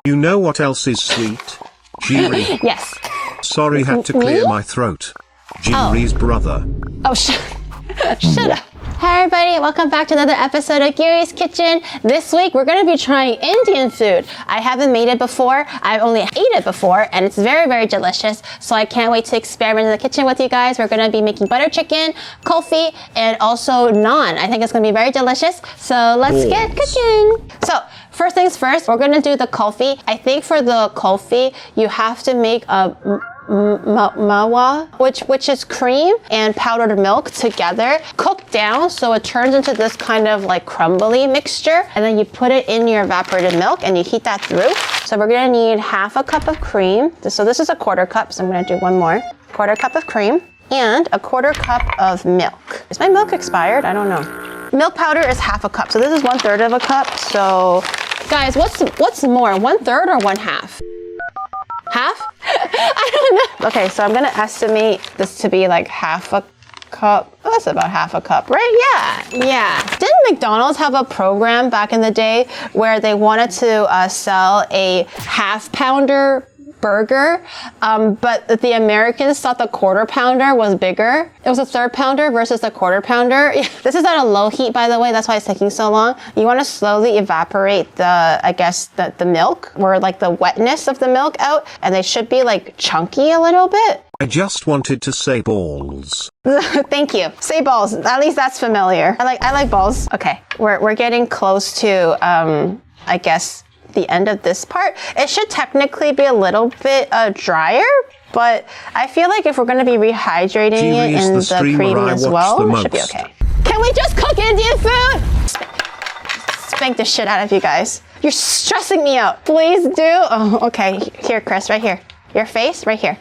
You know what else is sweet? Giri. Yes. Sorry, had to clear my throat. Giri's brother. Oh, shut up. Hi everybody, welcome back to another episode of Giri's Kitchen. This week we're going to be trying Indian food. I haven't made it before, I've only ate it before, and it's very, very delicious. So I can't wait to experiment in the kitchen with you guys. We're going to be making butter chicken, kulfi, and also naan. I think it's going to be very delicious. So let's get cooking. So first things first, we're going to do the kulfi. I think for the kulfi, you have to make a mawa, which is cream and powdered milk together, cooked down so it turns into this kind of like crumbly mixture, and then you put it in your evaporated milk and you heat that through. So we're gonna need half a cup of cream. So this is a quarter cup, so I'm gonna do one more. Quarter cup of cream and a quarter cup of milk. Is my milk expired? I don't know. Milk powder is half a cup, so this is 1/3 of a cup. So guys, what's more, 1/3 or 1/2? Half? I don't know. Okay, so I'm gonna estimate this to be like half a cup. Oh, that's about half a cup, right? Yeah. Didn't McDonald's have a program back in the day where they wanted to sell a half-pounder burger, but the Americans thought the quarter pounder was bigger? It was a 1/3 pounder versus the quarter pounder. This is at a low heat, by the way, that's why it's taking so long. You want to slowly evaporate the milk, or like the wetness of the milk out, and they should be like chunky a little bit. I just wanted to say balls. Thank you. Say balls. At least that's familiar. I like balls. Okay, we're getting close to I guess the end of this part. It should technically be a little bit drier, but I feel like if we're going to be rehydrating it in the cream as well, it should be okay. Can we just cook Indian food? Spank the shit out of you guys. You're stressing me out. Please do. Oh, okay. Here, Chris, right here. Your face, right here.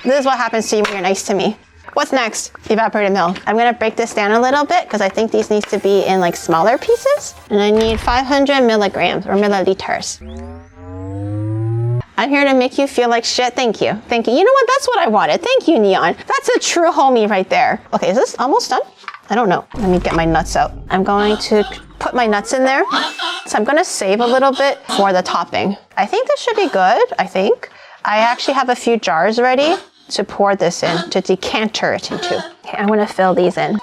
This is what happens to you when you're nice to me. What's next? Evaporated milk. I'm gonna break this down a little bit because I think these need to be in like smaller pieces. And I need 500 milligrams or milliliters. I'm here to make you feel like shit. Thank you. Thank you. You know what? That's what I wanted. Thank you, Neon. That's a true homie right there. Okay, is this almost done? I don't know. Let me get my nuts out. I'm going to put my nuts in there. So I'm gonna save a little bit for the topping. I think this should be good, I think. I actually have a few jars ready to pour this in, to decanter it into. Okay, I'm gonna fill these in.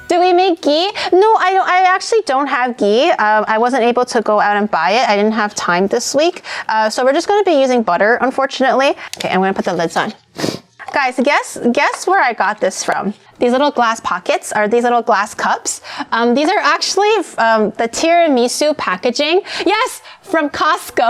Do we make ghee? No, I actually don't have ghee. I wasn't able to go out and buy it. I didn't have time this week. So we're just gonna be using butter, unfortunately. Okay, I'm gonna put the lids on. Guys, guess where I got this from. These little glass pockets, or these little glass cups. These are actually the tiramisu packaging. Yes, from Costco.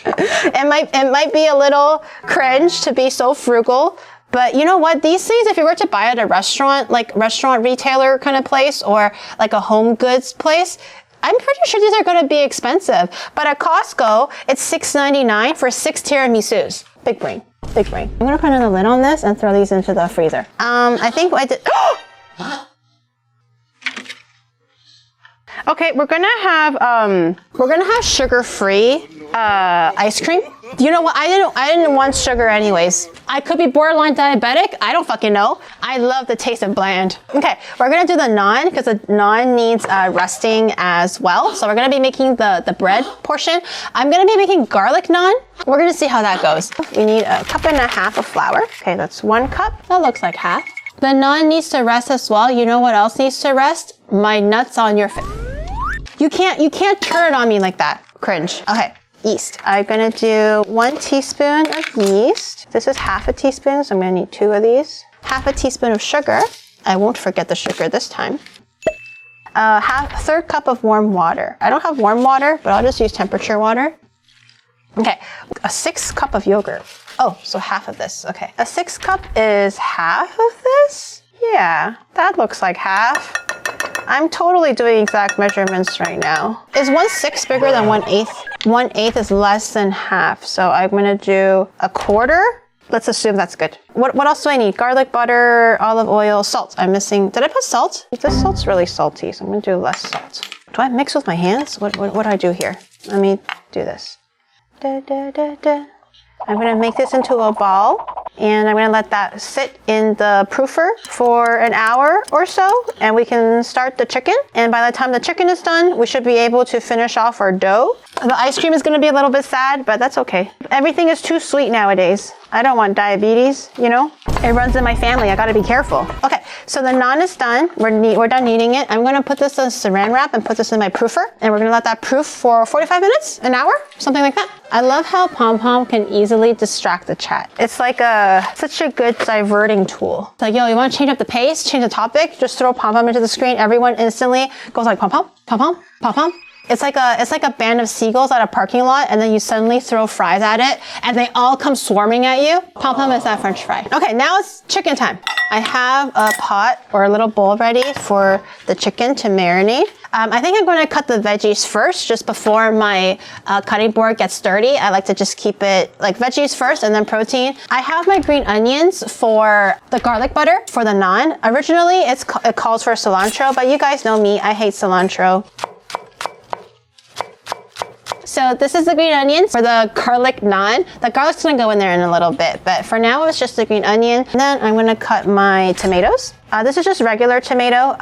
It might be a little cringe to be so frugal, but you know what? These things, if you were to buy at a restaurant, like restaurant retailer kind of place, or like a home goods place, I'm pretty sure these are going to be expensive. But at Costco, it's $6.99 for 6 tiramisus. Big brain. Big brain. I'm gonna put another lid on this and throw these into the freezer. I think I did. Okay, we're gonna have sugar-free ice cream. You know what? I didn't want sugar anyways. I could be borderline diabetic. I don't fucking know. I love the taste of bland. Okay, we're gonna do the naan because the naan needs resting as well. So we're gonna be making the bread portion. I'm gonna be making garlic naan. We're gonna see how that goes. We need 1.5 cups of flour. Okay, that's 1 cup. That looks like half. The naan needs to rest as well. You know what else needs to rest? My nuts on your face. You can't turn it on me like that. Cringe. Okay. Yeast. I'm gonna do 1 teaspoon of yeast. This is half a teaspoon, so I'm gonna need 2 of these. Half a teaspoon of sugar. I won't forget the sugar this time. A 1/3 cup of warm water. I don't have warm water, but I'll just use temperature water. Okay, a 6 cup of yogurt. Oh, so half of this, okay. A 6 cup is half of this? Yeah, that looks like half. I'm totally doing exact measurements right now. Is 1/6 bigger than 1/8? 1/8 is less than half, so I'm gonna do 1/4. Let's assume that's good. What else do I need? Garlic, butter, olive oil, salt. I'm missing, did I put salt? This salt's really salty, so I'm gonna do less salt. Do I mix with my hands? What do I do here? Let me do this. Da, da, da, da. I'm gonna make this into a ball and I'm gonna let that sit in the proofer for an hour or so, and we can start the chicken. And by the time the chicken is done, we should be able to finish off our dough. The ice cream is gonna be a little bit sad, but that's okay. Everything is too sweet nowadays. I don't want diabetes, you know? It runs in my family, I gotta be careful. Okay, so the naan is done. We're done kneading it. I'm gonna put this in saran wrap and put this in my proofer, and we're gonna let that proof for 45 minutes, an hour, something like that. I love how Pom Pom can easily distract the chat. It's like such a good diverting tool. It's like, yo, you wanna change up the pace, change the topic, just throw Pom Pom into the screen, everyone instantly goes like Pom Pom, Pom Pom, Pom Pom. It's like a band of seagulls at a parking lot, and then you suddenly throw fries at it, and they all come swarming at you. Pom Pom is that French fry. Okay, now it's chicken time. I have a pot or a little bowl ready for the chicken to marinate. I think I'm going to cut the veggies first, just before my cutting board gets dirty. I like to just keep it like veggies first and then protein. I have my green onions for the garlic butter for the naan. Originally, it calls for cilantro, but you guys know me, I hate cilantro. So this is the green onions for the garlic naan. The garlic's gonna go in there in a little bit, but for now it's just the green onion. And then I'm gonna cut my tomatoes. This is just regular tomato,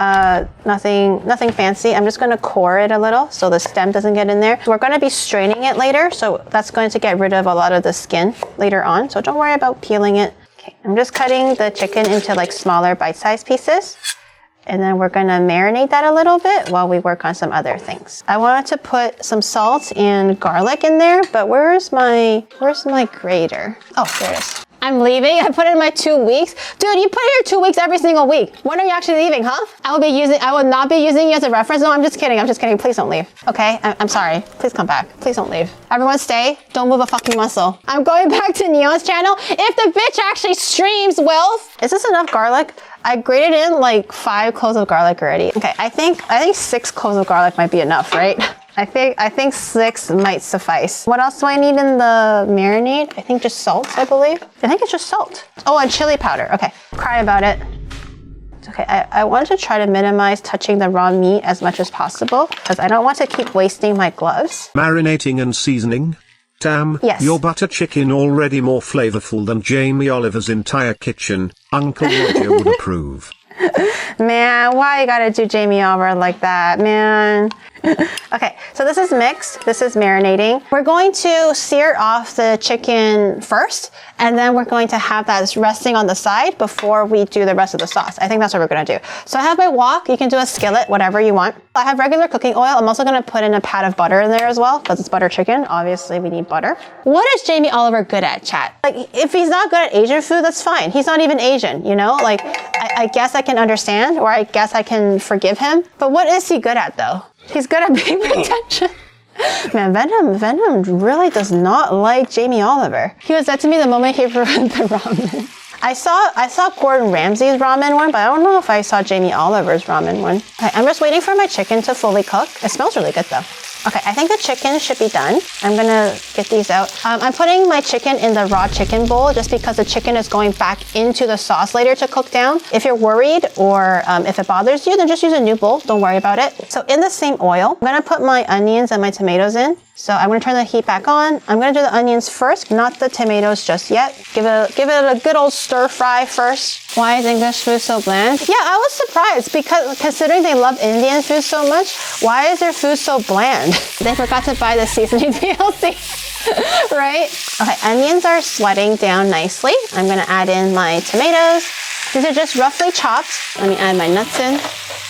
nothing fancy. I'm just gonna core it a little so the stem doesn't get in there. We're gonna be straining it later, so that's going to get rid of a lot of the skin later on. So don't worry about peeling it. Okay, I'm just cutting the chicken into like smaller bite-sized pieces. And then we're gonna marinate that a little bit while we work on some other things. I wanted to put some salt and garlic in there, but where's my grater? Oh, there it is. I'm leaving. I put in my 2 weeks. Dude, you put in your 2 weeks every single week. When are you actually leaving, huh? I will not be using you as a reference. No, I'm just kidding. I'm just kidding. Please don't leave. Okay? I'm sorry. Please come back. Please don't leave. Everyone stay. Don't move a fucking muscle. I'm going back to Neon's channel. If the bitch actually streams, Wills. Is this enough garlic? I grated in like 5 cloves of garlic already. Okay, I think 6 cloves of garlic might be enough, right? I think 6 might suffice. What else do I need in the marinade? I think just salt, I believe. I think it's just salt. Oh, and chili powder. Okay, cry about it. Okay, I want to try to minimize touching the raw meat as much as possible because I don't want to keep wasting my gloves. Marinating and seasoning. Tam, yes. Your butter chicken already more flavorful than Jamie Oliver's entire kitchen. Uncle Roger would approve. Man, why you gotta do Jamie Oliver like that, man? Okay, so this is mixed. This is marinating. We're going to sear off the chicken first, and then we're going to have that resting on the side before we do the rest of the sauce. I think that's what we're gonna do. So I have my wok. You can do a skillet, whatever you want. I have regular cooking oil. I'm also gonna put in a pat of butter in there as well, because it's butter chicken. Obviously, we need butter. What is Jamie Oliver good at, chat? Like, if he's not good at Asian food, that's fine. He's not even Asian, you know? Like, I guess I can understand, or I guess I can forgive him. But what is he good at, though? He's good at paying attention. Man, Venom really does not like Jamie Oliver. He was dead to me the moment he ruined the ramen. I saw Gordon Ramsay's ramen one, but I don't know if I saw Jamie Oliver's ramen one. Okay, I'm just waiting for my chicken to fully cook. It smells really good though. Okay, I think the chicken should be done. I'm gonna get these out. I'm putting my chicken in the raw chicken bowl just because the chicken is going back into the sauce later to cook down. If you're worried or if it bothers you, then just use a new bowl. Don't worry about it. So in the same oil, I'm gonna put my onions and my tomatoes in. So I'm gonna turn the heat back on. I'm gonna do the onions first, not the tomatoes just yet. Give it a good old stir fry first. Why is English food so bland? Yeah, I was surprised because considering they love Indian food so much, why is their food so bland? They forgot to buy the seasoning DLC, right? Okay, onions are sweating down nicely. I'm gonna add in my tomatoes. These are just roughly chopped. Let me add my nuts in.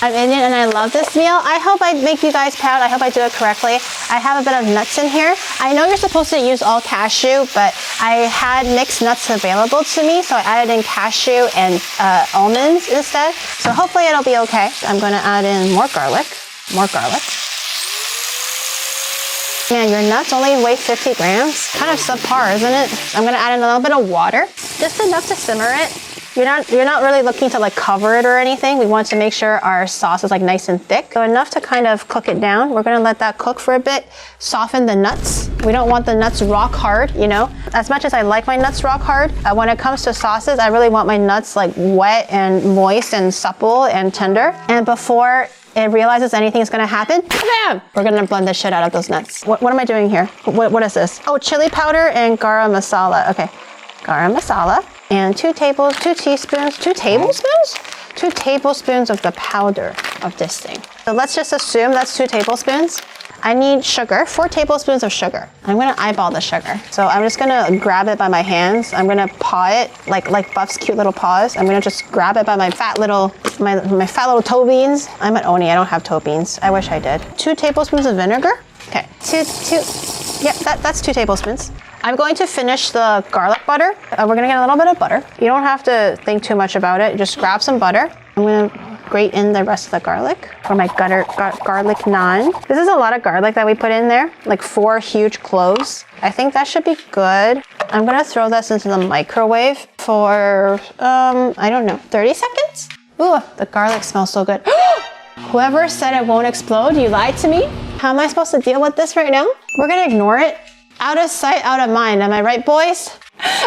I'm Indian and I love this meal. I hope I make you guys proud. I hope I do it correctly. I have a bit of nuts in here. I know you're supposed to use all cashew, but I had mixed nuts available to me, so I added in cashew and almonds instead. So hopefully it'll be okay. I'm gonna add in more garlic. More garlic. Man, your nuts only weigh 50 grams. Kind of subpar, isn't it? I'm gonna add in a little bit of water, just enough to simmer it. You're not really looking to like cover it or anything. We want to make sure our sauce is like nice and thick. So enough to kind of cook it down. We're gonna let that cook for a bit, soften the nuts. We don't want the nuts rock hard, you know? As much as I like my nuts rock hard, when it comes to sauces, I really want my nuts like wet and moist and supple and tender. And before it realizes anything's gonna happen, bam! We're gonna blend the shit out of those nuts. What am I doing here? What is this? Oh, chili powder and garam masala. Okay, garam masala and 2 tablespoons of the powder of this thing. So let's just assume that's 2 tablespoons. I need sugar, 4 tablespoons of sugar. I'm gonna eyeball the sugar. So I'm just gonna grab it by my hands. I'm gonna paw it like Buff's cute little paws. I'm gonna just grab it by my fat little toe beans. I'm at Oni, I don't have toe beans. I wish I did. 2 tablespoons of vinegar. Okay, yep, that's 2 tablespoons. I'm going to finish the garlic butter. We're gonna get a little bit of butter. You don't have to think too much about it. Just grab some butter. I'm gonna grate in the rest of the garlic for my garlic naan. This is a lot of garlic that we put in there, like 4 huge cloves. I think that should be good. I'm gonna throw this into the microwave for, I don't know, 30 seconds? Ooh, the garlic smells so good. Whoever said it won't explode, you lied to me. How am I supposed to deal with this right now? We're gonna ignore it. Out of sight, out of mind. Am I right, boys?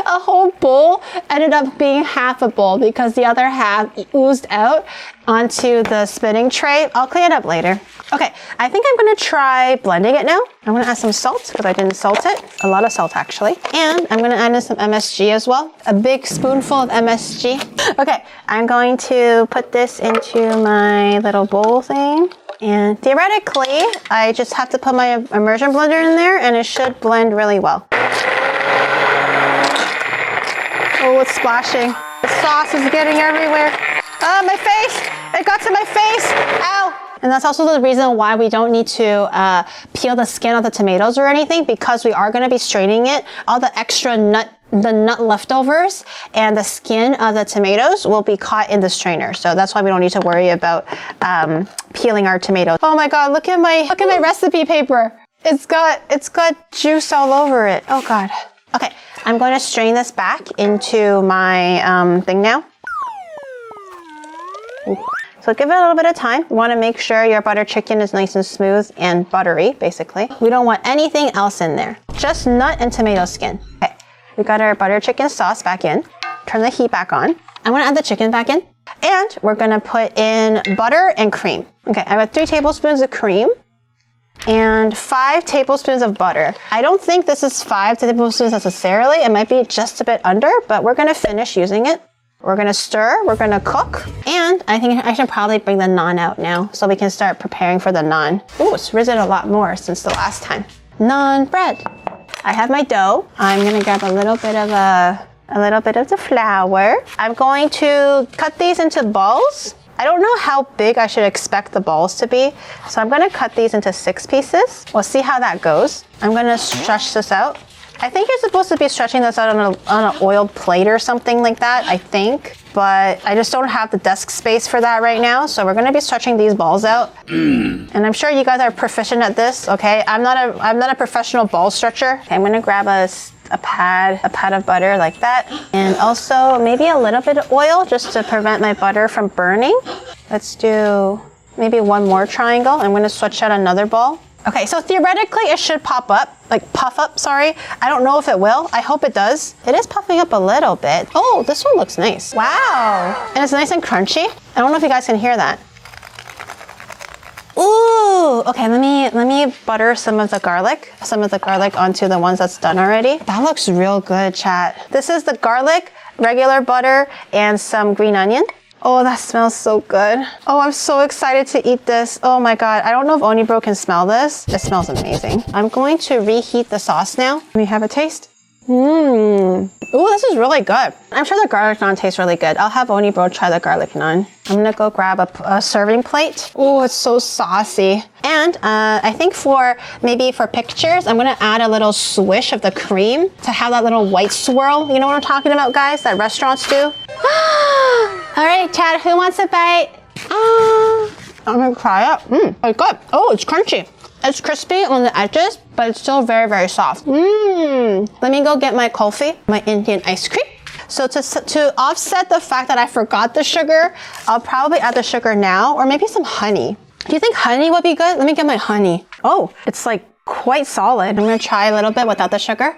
A whole bowl ended up being half a bowl because the other half oozed out onto the spinning tray. I'll clean it up later. Okay, I think I'm gonna try blending it now. I'm gonna add some salt because I didn't salt it. A lot of salt actually. And I'm gonna add in some MSG as well. A big spoonful of MSG. Okay, I'm going to put this into my little bowl thing. And theoretically, I just have to put my immersion blender in there and it should blend really well. Oh, it's splashing. The sauce is getting everywhere. Oh, my face! It got to my face! Ow! And that's also the reason why we don't need to peel the skin of the tomatoes or anything, because we are going to be straining it. All the extra nut leftovers and the skin of the tomatoes will be caught in the strainer. So that's why we don't need to worry about peeling our tomatoes. Oh my God, look at my recipe paper. It's got juice all over it. Oh God. Okay, I'm going to strain this back into my thing now. Ooh. So give it a little bit of time. You want to make sure your butter chicken is nice and smooth and buttery, basically. We don't want anything else in there. Just nut and tomato skin. Okay, we got our butter chicken sauce back in. Turn the heat back on. I'm going to add the chicken back in. And we're going to put in butter and cream. Okay, I have 3 tablespoons of cream and 5 tablespoons of butter. I don't think this is 5 tablespoons necessarily. It might be just a bit under, but we're going to finish using it. We're gonna stir, we're gonna cook, and I think I should probably bring the naan out now so we can start preparing for the naan. Ooh, it's risen a lot more since the last time. Naan bread. I have my dough. I'm gonna grab a little bit of the flour. I'm going to cut these into balls. I don't know how big I should expect the balls to be, so I'm gonna cut these into 6 pieces. We'll see how that goes. I'm gonna stretch this out. I think you're supposed to be stretching this out on an oiled plate or something like that, I think. But I just don't have the desk space for that right now. So we're gonna be stretching these balls out. And I'm sure you guys are proficient at this, okay? I'm not a professional ball stretcher. Okay, I'm gonna grab a pad of butter like that. And also maybe a little bit of oil just to prevent my butter from burning. Let's do maybe 1 more triangle. I'm gonna switch out another ball. Okay, so theoretically it should pop up, like puff up, sorry. I don't know if it will. I hope it does. It is puffing up a little bit. Oh, this one looks nice. Wow. And it's nice and crunchy. I don't know if you guys can hear that. Ooh, okay, let me butter some of the garlic onto the ones that's done already. That looks real good, chat. This is the garlic, regular butter, and some green onion. Oh, that smells so good. Oh, I'm so excited to eat this. Oh my God, I don't know if Onibro can smell this. It smells amazing. I'm going to reheat the sauce now. Let me have a taste. Ooh, this is really good. I'm sure the garlic naan tastes really good. I'll have Onibro try the garlic naan. I'm gonna go grab a serving plate. Oh, it's so saucy. And I think maybe for pictures, I'm gonna add a little swish of the cream to have that little white swirl. You know what I'm talking about, guys? That restaurants do. All right, Chad, who wants a bite? I'm gonna try it. It's good. Oh, it's crunchy. It's crispy on the edges, but it's still very, very soft. Let me go get my kulfi, my Indian ice cream. So to offset the fact that I forgot the sugar, I'll probably add the sugar now, or maybe some honey. Do you think honey would be good? Let me get my honey. Oh, it's like quite solid. I'm gonna try a little bit without the sugar.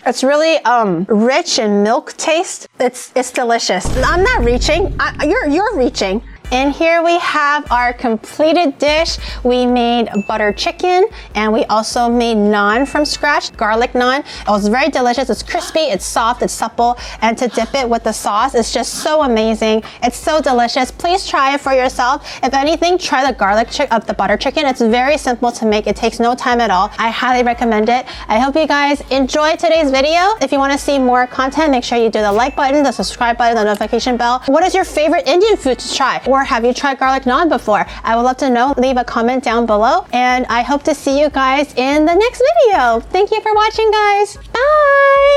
It's really rich in milk taste. It's delicious. I'm not reaching. You're reaching. In here we have our completed dish. We made butter chicken and we also made naan from scratch, garlic naan. It was very delicious. It's crispy, it's soft, it's supple, and to dip it with the sauce is just so amazing. It's so delicious. Please try it for yourself. If anything, try the the butter chicken. It's very simple to make. It takes no time at all. I highly recommend it. I hope you guys enjoyed today's video. If you want to see more content, make sure you do the like button, the subscribe button, the notification bell. What is your favorite Indian food to try? Or have you tried garlic naan before? I would love to know. Leave a comment down below. And I hope to see you guys in the next video. Thank you for watching, guys. Bye!